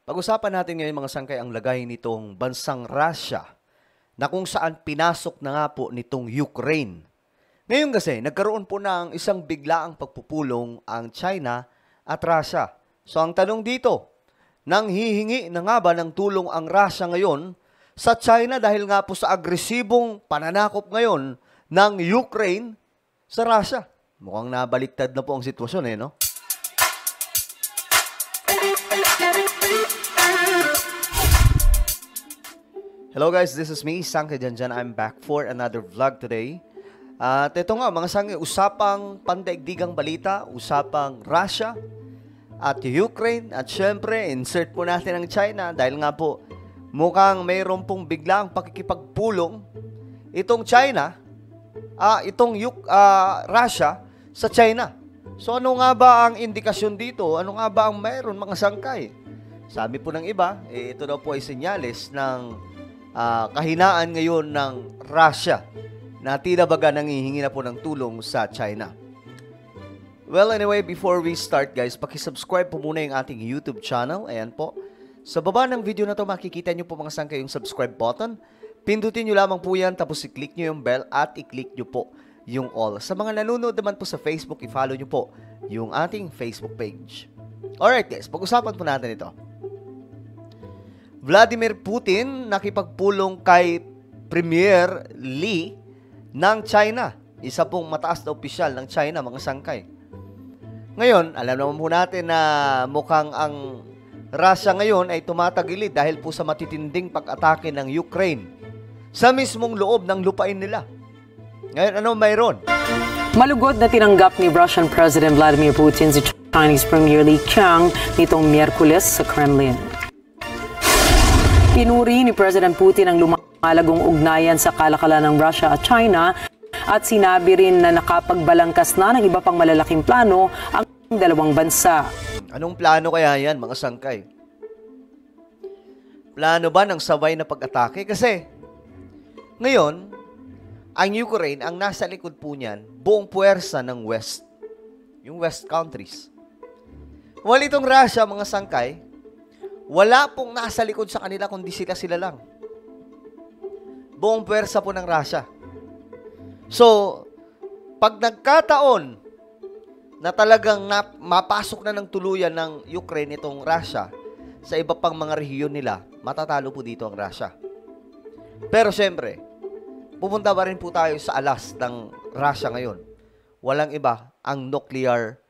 Pag-usapan natin ngayon mga sangkay ang lagay nitong bansang Russia na kung saan pinasok na nga po nitong Ukraine. Ngayon kasi, nagkaroon po ng isang biglaang pagpupulong ang China at Russia. So ang tanong dito, nang hihingi na nga ba ng tulong ang Russia ngayon sa China dahil nga po sa agresibong pananakop ngayon ng Ukraine sa Russia? Mukhang nabaliktad na po ang sitwasyon no? Hello guys, this is me, Sangkay Janjan. I'm back for another vlog today. At ito nga mga sangkay, usapang pandaigdigang balita, usapang Russia at Ukraine. At syempre, insert po natin ang China dahil nga po mukhang mayroon pong biglang pakikipagpulong itong China, Russia sa China. So ano nga ba ang indikasyon dito? Ano nga ba ang mayroon mga sangkay? Sabi po ng iba, ito daw po ay senyales ng kahinaan ngayon ng Russia na tila baga nangihingi na po ng tulong sa China. Well, anyway, before we start guys, pakisubscribe po muna yung ating YouTube channel. Ayan po. Sa baba ng video na to makikita nyo po mga sangkay yung subscribe button. Pindutin nyo lamang po yan, tapos i-click nyo yung bell at i-click nyo po yung all. Sa mga nanonood naman po sa Facebook, i-follow nyo po yung ating Facebook page. Alright guys, pag-usapan po natin ito. Vladimir Putin nakipagpulong kay Premier Li ng China. Isa pong mataas na opisyal ng China, mga sangkay. Ngayon, alam naman po natin na mukhang ang Russia ngayon ay tumatagilid dahil po sa matitinding pag-atake ng Ukraine sa mismong loob ng lupain nila. Ngayon, ano mayroon? Malugod na tinanggap ni Russian President Vladimir Putin si Chinese Premier Li Qiang nitong Miyerkules sa Kremlin. Pinuri ni President Putin ang lumalagong ugnayan sa kalakalan ng Russia at China at sinabi rin na nakapagbalangkas na ng iba pang malalaking plano ang dalawang bansa. Anong plano kaya yan, mga sangkay? Plano ba ng sabay na pag-atake? Kasi ngayon, ang Ukraine, ang nasa likod po niyan, buong puwersa ng West. Yung West countries. While itong Russia, mga sangkay, wala pong nasa likod sa kanila kundi sila lang. Buong puwersa po ng Russia. So, pag nagkataon na talagang mapasok na ng tuluyan ng Ukraine itong Russia sa iba pang mga rehiyon nila, matatalo po dito ang Russia. Pero siyempre, pupunta pa rin po tayo sa alas ng Russia ngayon. Walang iba ang nuclear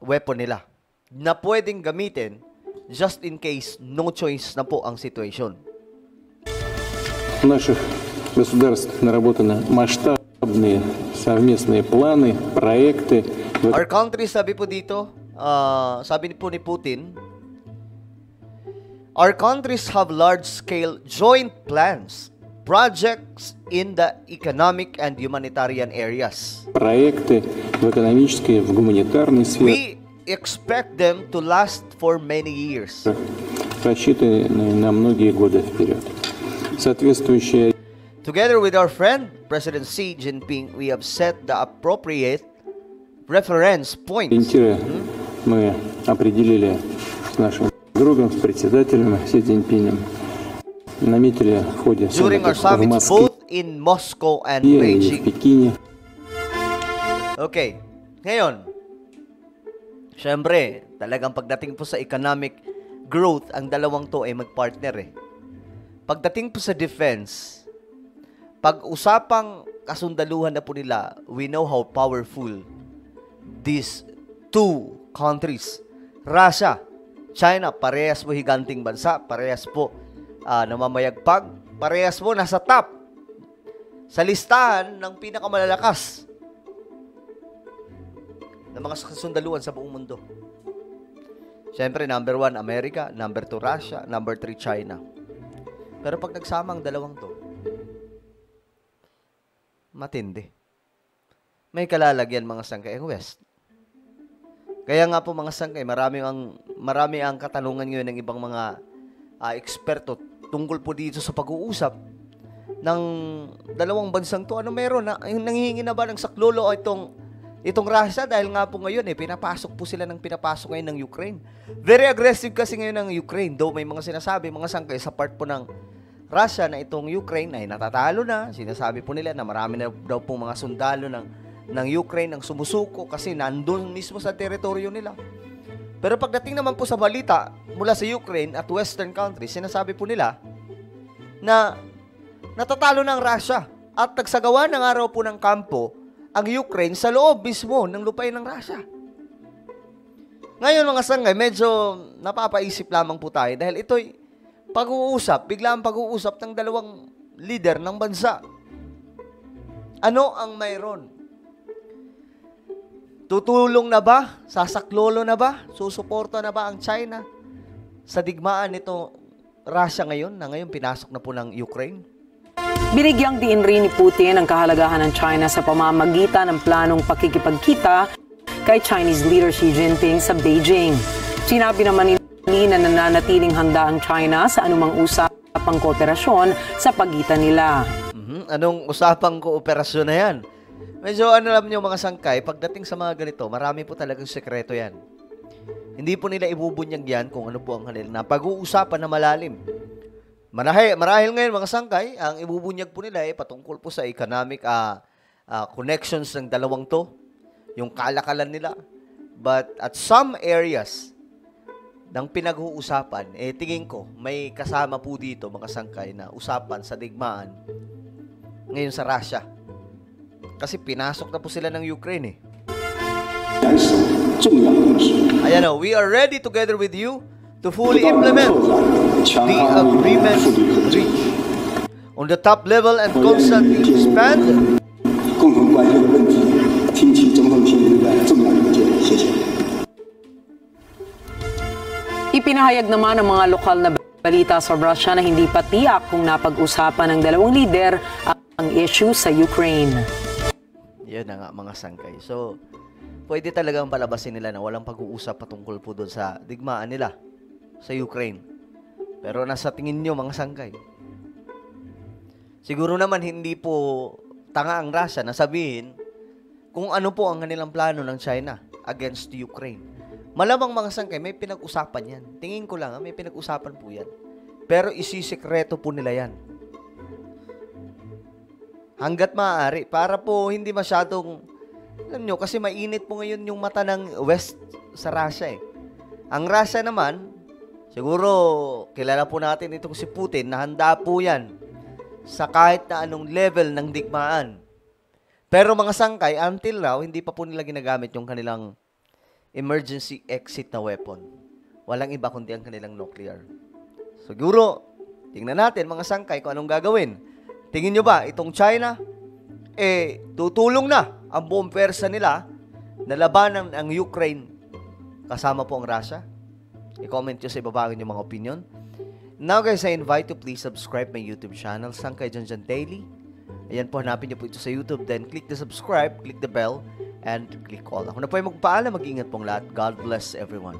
weapon nila na pwedeng gamitin just in case no choice na po ang situation. В наших государствах наработаны масштабные совместные планы, проекты. Our country, sabi po dito, sabi po ni Putin, our countries have large-scale joint plans, projects in the economic and humanitarian areas. Проекты в экономической, в гуманитарной сфере. We expect them to last for many years. Рассчитаны на многие годы вперед. Соответствующие. Together with our friend, President Xi Jinping, we have set the appropriate reference points. Ориентиры мы определили с нашим другом, с председателем Си Цзиньпинем. Наметили в ходе during our summits both in Moscow and Beijing. В Пекине. Okay. Ngayon, syempre, talagang pagdating po sa economic growth, ang dalawang to ay magpartner Pagdating po sa defense, pag-usapang kasundaluhan na po nila, we know how powerful these two countries, Russia, China, parehas po higanting bansa, parehas po namamayagpag, parehas po nasa top sa listahan ng pinakamalalakas ng mga kasundaluhan sa buong mundo. Siyempre, number 1, Amerika. Number 2, Russia. Number 3, China. Pero pag nagsama ang dalawang to, matindi. May kalalagyan mga sangkay ang West. Kaya nga po mga sangkay, marami ang katanungan ngayon ng ibang mga eksperto tungkol po dito sa pag-uusap ng dalawang bansang to. Ano meron? Nanghihingi na ba ng saklolo itong itong Russia dahil nga po ngayon pinapasok po sila ngayon ng Ukraine. Very aggressive kasi ngayon ng Ukraine. Though may mga sinasabi, mga sangkay sa part po ng Russia na itong Ukraine ay natatalo na. Sinasabi po nila na marami na daw pong mga sundalo ng Ukraine ang sumusuko kasi nandun mismo sa teritoryo nila. Pero pagdating naman po sa balita mula sa Ukraine at Western countries, sinasabi po nila na natatalo ng Russia at nagsagawa ng araw po ng kampo ang Ukraine sa loob mismo ng lupain ng Russia. Ngayon mga sangay, medyo napapaisip lamang po tayo dahil ito'y biglang pag-uusap ng dalawang leader ng bansa. Ano ang mayroon? Tutulong na ba? Sasaklolo na ba? Susuporta na ba ang China sa digmaan nito Russia ngayon na ngayon pinasok na po ng Ukraine? Binigyang diin rin ni Putin ang kahalagahan ng China sa pamamagitan ng planong pakikipagkita kay Chinese leader Xi Jinping sa Beijing. Sinabi naman ni na nananatiling handa ang China sa anumang usapang kooperasyon sa pagitan nila. Anong usapang kooperasyon na yan? Medyo alam niyo mga sangkay, pagdating sa mga ganito, marami po talagang sekreto yan. Hindi po nila ibubunyag yan kung ano po ang kanila na pag-uusapan na malalim. Marahil ngayon mga sangkay, ang ibubunyag po nila ay patungkol po sa economic connections ng dalawang to, yung kalakalan nila. But at some areas ng pinag-uusapan, tingin ko may kasama po dito mga sangkay na usapan sa digmaan ngayon sa Russia. Kasi pinasok na po sila ng Ukraine Ayan o, we are ready together with you to fully implement the agreement reached on the top level and constantly expand. Ipinahayag naman ng mga lokal na balita sa Russia na hindi pa tiyak kung napag-usapan ng dalawang lider ang issue sa Ukraine. Yan na nga mga sangkay. So, pwede talagang palabasin nila na walang pag-uusap patungkol po doon sa digmaan nila sa Ukraine. Pero nasa tingin nyo mga sangkay. Siguro naman hindi po tanga ang Russia na sabihin kung ano po ang kanilang plano ng China against Ukraine. Malamang mga sangkay, may pinag-usapan yan. Tingin ko lang, may pinag-usapan po yan. Pero isisikreto po nila yan. Hanggat maaari, para po hindi masyadong, alam nyo, kasi mainit po ngayon yung mata ng West sa Russia Ang Russia naman, siguro kilala po natin itong si Putin na handa po yan sa kahit na anong level ng digmaan. Pero mga sangkay, until now, hindi pa po nila ginagamit yung kanilang emergency exit na weapon. Walang iba kundi ang kanilang nuclear. Siguro, tingnan natin mga sangkay kung anong gagawin. Tingin nyo ba, itong China, tutulong na ang buong pwersa nila na labanan ang Ukraine kasama po ang Russia? I-comment nyo sa ibaba yung mga opinion. Now guys, I invite you please subscribe my YouTube channel, Sangkay Janjan Daily. Ayan po, hanapin nyo po ito sa YouTube. Then click the subscribe, click the bell, and click all. Ako na po ay magpaalam, mag-ingat pong lahat. God bless everyone.